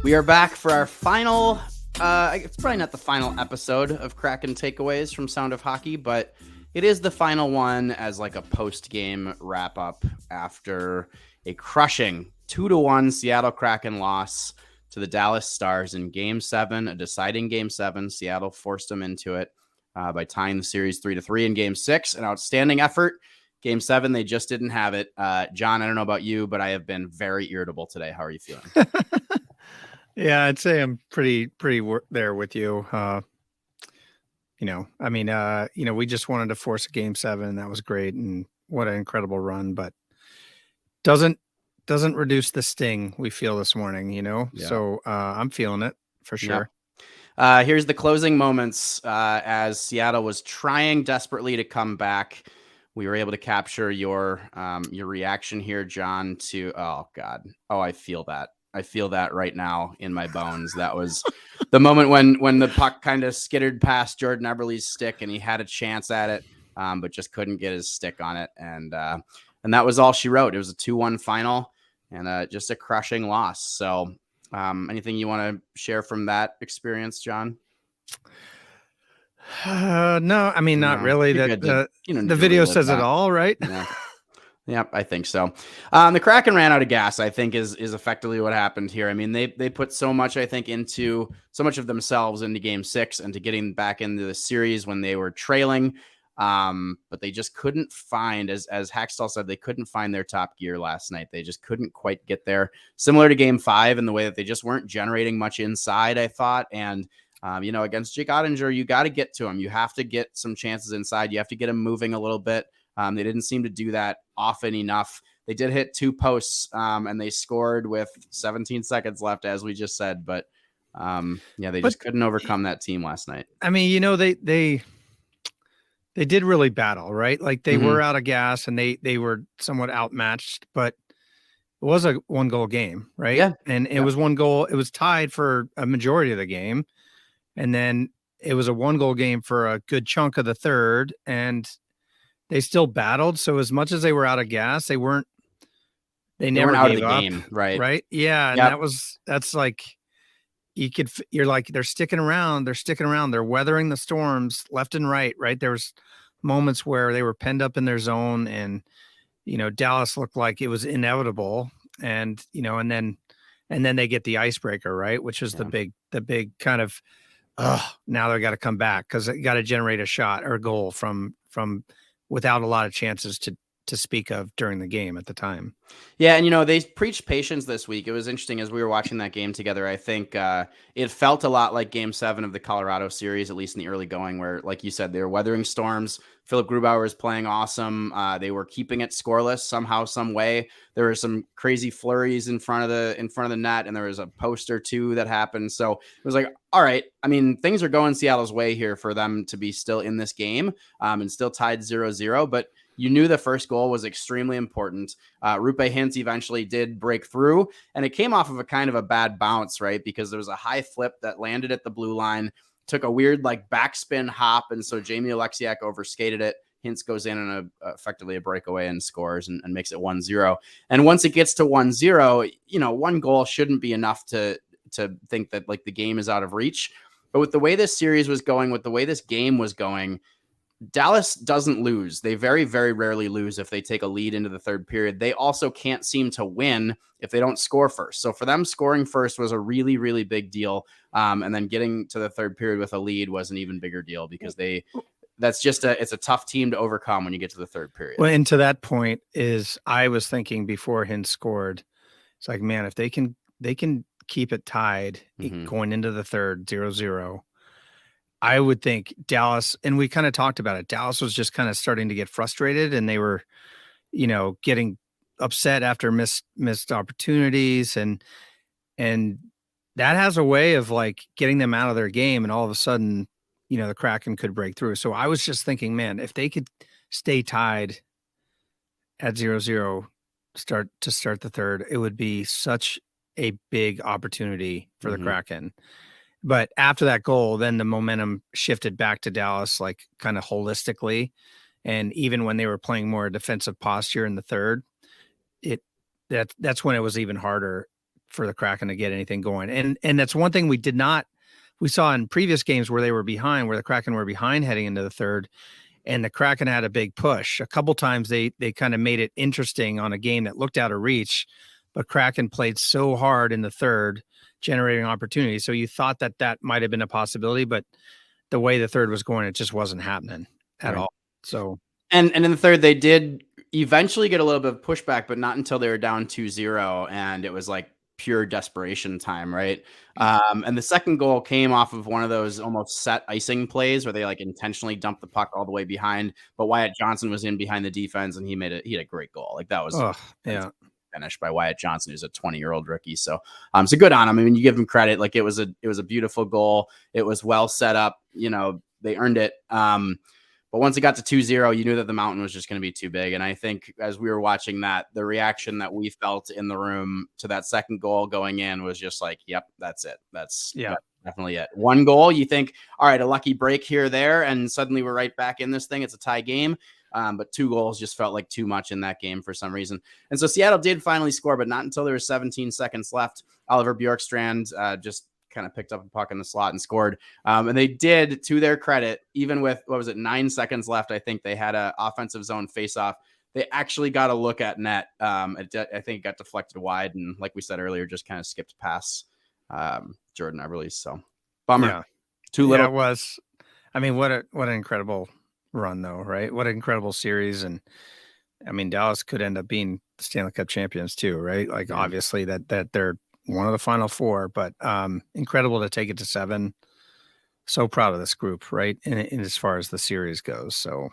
We are back for our final, it's probably not the final episode of Kraken Takeaways from Sound of Hockey, but it is the final one as like a post-game wrap-up after a crushing 2-1 Seattle Kraken loss to the Dallas Stars in Game 7, a deciding Game 7. Seattle forced them into it by tying the series 3-3 in Game 6. An outstanding effort. Game 7, they just didn't have it. John, I don't know about you, but I have been very irritable today. How are you feeling? Yeah, I'd say I'm pretty there with you. We just wanted to force a Game 7, and that was great, and what an incredible run. But doesn't reduce the sting we feel this morning. Yeah. So I'm feeling it for sure. Yep. Here's the closing moments as Seattle was trying desperately to come back. We were able to capture your reaction here, John. To I feel that. I feel that right now in my bones. That was the moment when the puck kind of skittered past Jordan Eberle's stick and he had a chance at it, but just couldn't get his stick on it. And that was all she wrote. It was a 2-1 final and just a crushing loss. So anything you want to share from that experience, John? No, I mean, not really. The video says it all, right? Yeah. Yeah, I think so. The Kraken ran out of gas, I think, is effectively what happened here. I mean, they put so much, I think, into so much of themselves into Game 6 and to getting back into the series when they were trailing. But they just couldn't find, as Hackstall said, they couldn't find their top gear last night. They just couldn't quite get there. Similar to Game 5 in the way that they just weren't generating much inside, I thought. And against Jake Ottinger, you got to get to him. You have to get some chances inside. You have to get him moving a little bit. They didn't seem to do that often enough. They did hit 2 posts and they scored with 17 seconds left, as we just said. But they just couldn't overcome that team last night. I mean, they did really battle, right? Like they were out of gas and they were somewhat outmatched, but it was a 1-goal game, right? Yeah. And it was 1 goal. It was tied for a majority of the game. And then it was a 1-goal game for a good chunk of the third. And they still battled. So as much as they were out of gas, they never weren't out of the up, game, right? Right. Yeah. And that's like, you're like, they're sticking around. They're weathering the storms left and right. Right. There was moments where they were penned up in their zone and, Dallas looked like it was inevitable. And, and then they get the icebreaker, right. Which is the big kind of, now they got to come back because they got to generate a shot or a goal from without a lot of chances to speak of during the game at the time. Yeah. And, they preached patience this week. It was interesting as we were watching that game together. I think it felt a lot like Game 7 of the Colorado series, at least in the early going, where, like you said, they were weathering storms. Philip Grubauer is playing awesome. They were keeping it scoreless somehow, some way. There were some crazy flurries in front of the net, and there was a post or two that happened. So it was like, all right, I mean, things are going Seattle's way here for them to be still in this game and still tied 0-0. But you knew the first goal was extremely important. Rupe Hintz eventually did break through, and it came off of a kind of a bad bounce, right? Because there was a high flip that landed at the blue line, took a weird like backspin hop, and so Jamie Alexiak overskated it. Hintz goes in and effectively a breakaway and scores and makes it 1-0. And once it gets to 1-0, 1 goal shouldn't be enough to think that like the game is out of reach. But with the way this series was going, with the way this game was going, Dallas doesn't lose. They very, very rarely lose if they take a lead into the third period. They also can't seem to win if they don't score first. So for them, scoring first was a really, really big deal. And then getting to the third period with a lead was an even bigger deal because it's a tough team to overcome when you get to the third period. Well, and to that point is I was thinking before Hintz scored, it's like, man, if they can keep it tied going into the third 0-0, I would think Dallas, and we kind of talked about it, Dallas was just kind of starting to get frustrated and they were, getting upset after missed opportunities. And that has a way of like getting them out of their game. And all of a sudden, the Kraken could break through. So I was just thinking, man, if they could stay tied at 0-0, start the third, it would be such a big opportunity for the Kraken. But after that goal, then the momentum shifted back to Dallas, like kind of holistically. And even when they were playing more defensive posture in the third, that's when it was even harder for the Kraken to get anything going. And that's one thing we saw in previous games where they were behind, where the Kraken were behind heading into the third, and the Kraken had a big push. A couple times they kind of made it interesting on a game that looked out of reach, but Kraken played so hard in the third, generating opportunities. So you thought that might have been a possibility, but the way the third was going, it just wasn't happening at all. So and in the third, they did eventually get a little bit of pushback, but not until they were down 2-0, and it was like pure desperation time, right? And the second goal came off of one of those almost set icing plays where they like intentionally dumped the puck all the way behind, but Wyatt Johnson was in behind the defense and he had a great goal. Like that was finished by Wyatt Johnson, who's a 20-year-old rookie. So so good on him. I mean, you give him credit. Like it was a beautiful goal. It was well set up. You know, they earned it. But once it got to 2-0, you knew that the mountain was just going to be too big. And I think as we were watching that, the reaction that we felt in the room to that second goal going in was just like, yep, that's it. That's definitely it. One goal, you think, all right, a lucky break here or there, and suddenly we're right back in this thing. It's a tie game. But 2 goals just felt like too much in that game for some reason. And so Seattle did finally score, but not until there were 17 seconds left. Oliver Bjorkstrand just kind of picked up a puck in the slot and scored. And they did, to their credit, even with, 9 seconds left, I think they had an offensive zone faceoff. They actually got a look at net. I think it got deflected wide. And like we said earlier, just kind of skipped past Jordan Eberle. So bummer. Yeah. Too little. Yeah, it was. I mean, what an incredible run though, right? What an incredible series. And I mean, Dallas could end up being Stanley Cup champions too, right? Like obviously that they're one of the final 4, but incredible to take it to 7. So proud of this group, right? And as far as the series goes. So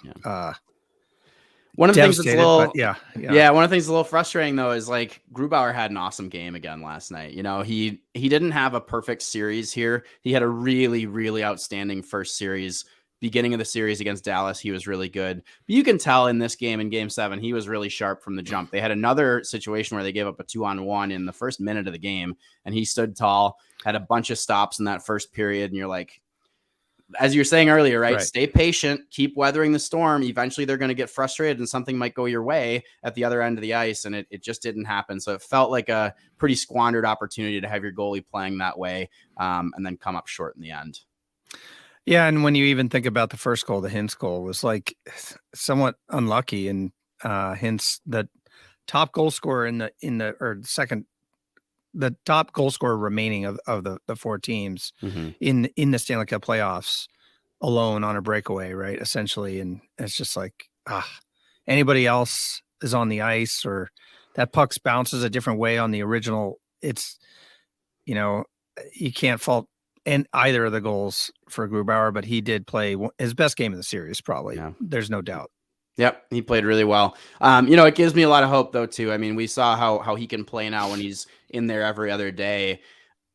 one of the things that's a little, one of the things that's a little frustrating though is like Grubauer had an awesome game again last night. You know, he didn't have a perfect series here. He had a really, really outstanding first series. Beginning of the series against Dallas, he was really good. But you can tell in this game, in Game 7, he was really sharp from the jump. They had another situation where they gave up a 2-on-1 in the first minute of the game, and he stood tall, had a bunch of stops in that first period, and you're like, as you were saying earlier, right? Stay patient, keep weathering the storm. Eventually, they're going to get frustrated, and something might go your way at the other end of the ice, and it just didn't happen. So it felt like a pretty squandered opportunity to have your goalie playing that way and then come up short in the end. Yeah, and when you even think about the first goal, the Hintz goal was like somewhat unlucky, and Hintz, the top goal scorer the top goal scorer remaining of the 4 teams in the Stanley Cup playoffs alone on a breakaway, right? Essentially, and it's just like anybody else is on the ice or that puck bounces a different way on the original. It's you can't fault and either of the goals for Grubauer, but he did play his best game of the series, probably. Yeah. There's no doubt. Yep, he played really well. It gives me a lot of hope, though, too. I mean, we saw how he can play now when he's in there every other day.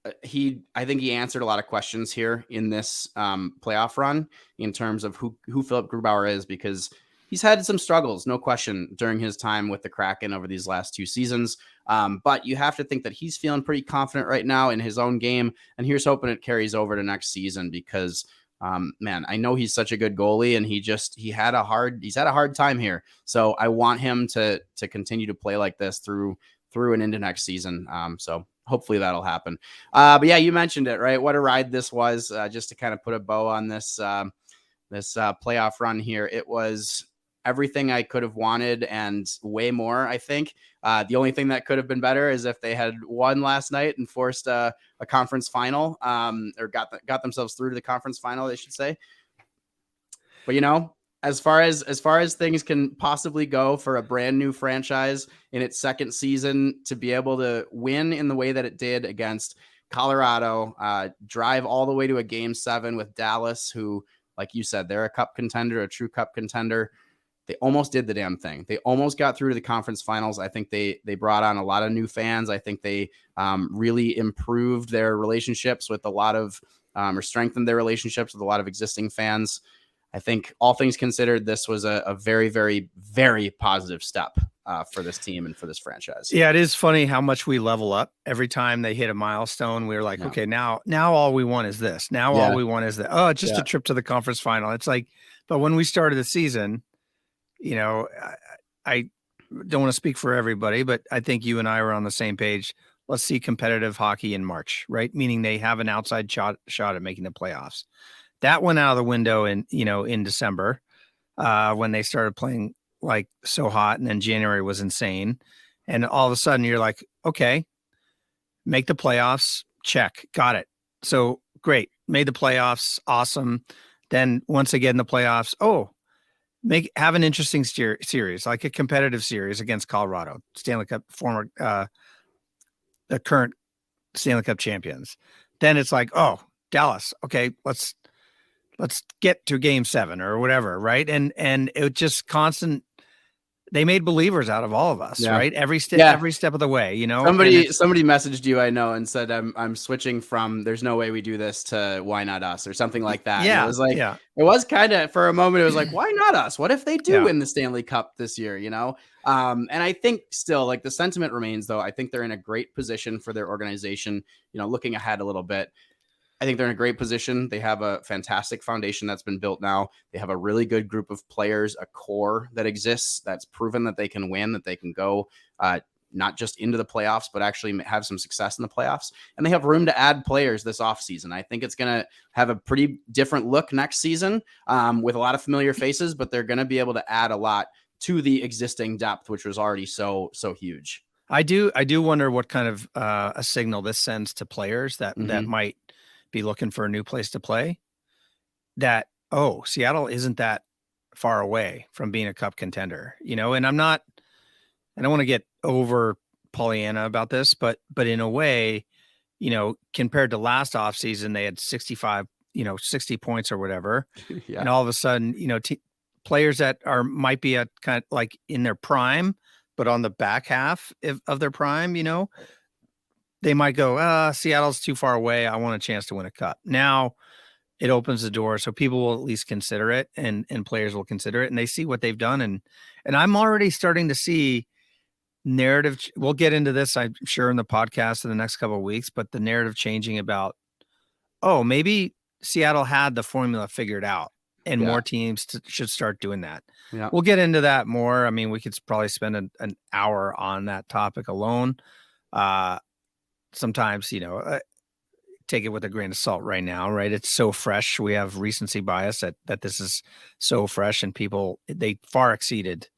I think he answered a lot of questions here in this playoff run in terms of who Philip Grubauer is, because he's had some struggles, no question, during his time with the Kraken over these last 2 seasons. But you have to think that he's feeling pretty confident right now in his own game. And here's hoping it carries over to next season because, I know he's such a good goalie and he's had a hard time here. So I want him to continue to play like this through and into next season. So hopefully that'll happen. But yeah, you mentioned it, right? What a ride this was, just to kind of put a bow on this playoff run here. It was everything I could have wanted and way more, I think. The only thing that could have been better is if they had won last night and forced a conference final, or got themselves through to the conference final, they should say. But as far as things can possibly go for a brand new franchise in its second season to be able to win in the way that it did against Colorado, drive all the way to a Game 7 with Dallas, who, like you said, they're a cup contender, a true cup contender. They almost did the damn thing. They almost got through to the conference finals. I think they brought on a lot of new fans. I think they really improved their relationships with a lot of, or strengthened their relationships with a lot of existing fans. I think all things considered, this was a very, very, very positive step for this team and for this franchise. Yeah, it is funny how much we level up every time they hit a milestone. We're like, okay, now all we want is this. Now all we want is that. Oh, just a trip to the conference final. It's like, but when we started the season, I don't want to speak for everybody, but I think you and I were on the same page. let's see competitive hockey in March, right? Meaning they have an outside shot at making the playoffs. That went out of the window in December when they started playing like so hot, and then January was insane. And all of a sudden you're like, okay, make the playoffs, check, got it. So great, made the playoffs, awesome. Then once again, the playoffs, have an interesting series, like a competitive series against Colorado, Stanley Cup, the current Stanley Cup champions. Then it's like, oh, Dallas, okay, let's get to game 7 or whatever, right? And it just constant. They made believers out of all of us, right? Every step of the way, Somebody messaged you, I know, and said, I'm switching from "there's no way we do this" to "why not us" or something like that. Yeah, and it was like, it was kind of, for a moment, it was like, why not us? What if they do win the Stanley Cup this year? And I think still, like, the sentiment remains, though. I think they're in a great position for their organization. Looking ahead a little bit, I think they're in a great position. They have a fantastic foundation that's been built now. They have a really good group of players, a core that exists that's proven that they can win, that they can go not just into the playoffs, but actually have some success in the playoffs. And they have room to add players this offseason. I think it's going to have a pretty different look next season with a lot of familiar faces, but they're going to be able to add a lot to the existing depth, which was already so huge. I do wonder what kind of a signal this sends to players that might be looking for a new place to play, that, Seattle isn't that far away from being a cup contender, and I don't want to get over Pollyanna about this, but in a way, compared to last offseason, they had 65, 60 points or whatever. And all of a sudden, players that might be at kind of like in their prime, but on the back half of their prime, they might go, Seattle's too far away. I want a chance to win a cup. Now it opens the door, so people will at least consider it, and players will consider it, and they see what they've done. And I'm already starting to see narrative. We'll get into this, I'm sure, in the podcast in the next couple of weeks, but the narrative changing about, maybe Seattle had the formula figured out, and more teams should start doing that. Yeah. We'll get into that more. I mean, we could probably spend an hour on that topic alone. Sometimes, take it with a grain of salt right now, right? It's so fresh. We have recency bias that this is so fresh, and people, they far exceeded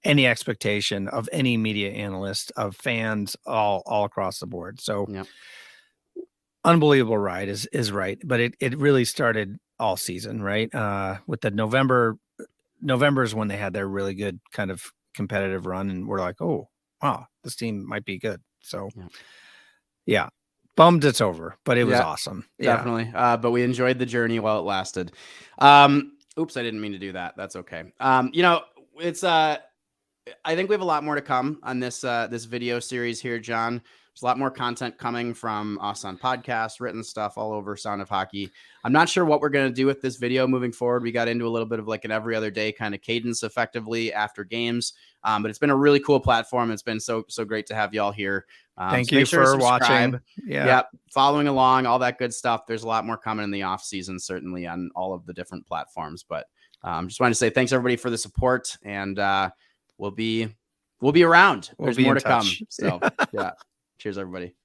any expectation of any media analyst, of fans, all across the board. So unbelievable ride is right. But it really started all season, right? With the November is when they had their really good kind of competitive run, and we're like, oh, wow, this team might be good. So yeah. Bummed it's over, but it was awesome. Definitely. But we enjoyed the journey while it lasted. Oops, I didn't mean to do that. That's okay. It's I think we have a lot more to come on this video series here, John. There's a lot more content coming from us on podcasts, written stuff all over Sound of Hockey. I'm not sure what we're going to do with this video moving forward. We got into a little bit of like an every other day kind of cadence effectively after games. But it's been a really cool platform. It's been so great to have y'all here. Thank you for watching. Yeah. Following along, all that good stuff. There's a lot more coming in the off season, certainly on all of the different platforms. But just wanted to say thanks everybody for the support, and we'll be around. There's more to come. So yeah. Cheers, everybody.